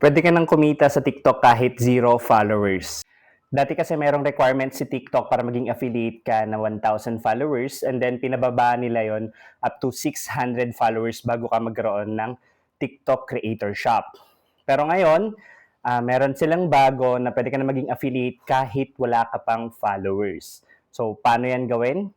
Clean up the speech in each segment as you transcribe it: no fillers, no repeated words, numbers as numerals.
Pwede ka nang kumita sa TikTok kahit zero followers. Dati kasi merong requirement si TikTok para maging affiliate ka na 1,000 followers and then pinababa nila yon up to 600 followers bago ka magkaroon ng TikTok Creator Shop. Pero ngayon, meron silang bago na pwede ka na maging affiliate kahit wala ka pang followers. So, paano yan gawin?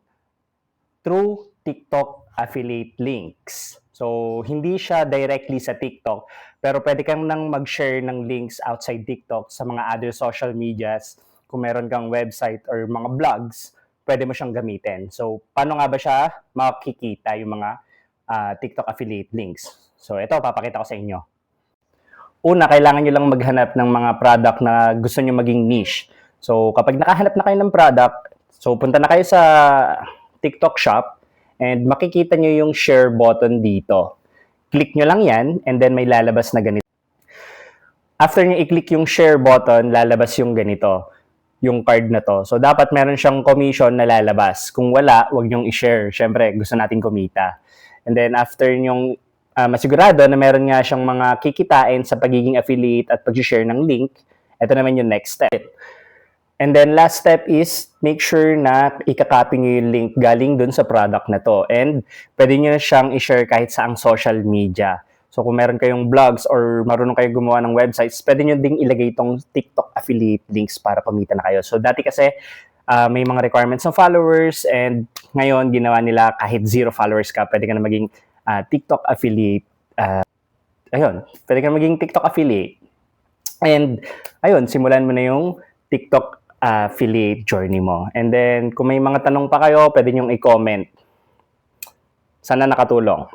Through TikTok affiliate links. So, hindi siya directly sa TikTok, pero pwede kang nang mag-share ng links outside TikTok sa mga other social medias. Kung meron kang website or mga blogs, pwede mo siyang gamitin. So, paano nga ba siya makikita yung mga TikTok affiliate links? So, ito, papakita ko sa inyo. Una, kailangan nyo lang maghanap ng mga product na gusto nyo maging niche. So, kapag nakahanap na kayo ng product, so punta na kayo sa TikTok Shop and makikita nyo yung share button dito. Click nyo lang yan and then may lalabas na ganito. After nyo i-click yung share button, lalabas yung ganito, yung card na to. So, dapat meron siyang commission na lalabas. Kung wala, wag nyong i-share. Siyempre, gusto natin kumita. And then, after nyong masigurado na meron nga siyang mga kikitain sa pagiging affiliate at pag-share ng link, ito naman yung next step. And then last step is make sure na ikakopy nyo yung link galing dun sa product na to. And pwede nyo siyang i-share kahit saang social media. So kung meron kayong blogs or marunong kayo gumawa ng websites, pwede nyo ding ilagay itong TikTok affiliate links para pamita na kayo. So dati kasi may mga requirements ng followers and ngayon ginawa nila kahit zero followers ka, pwede ka na maging TikTok affiliate. Ayun, pwede ka maging TikTok affiliate. And ayun, simulan mo na yung TikTok affiliate journey mo. And then, kung may mga tanong pa kayo, pwede nyong i-comment. Sana nakatulong.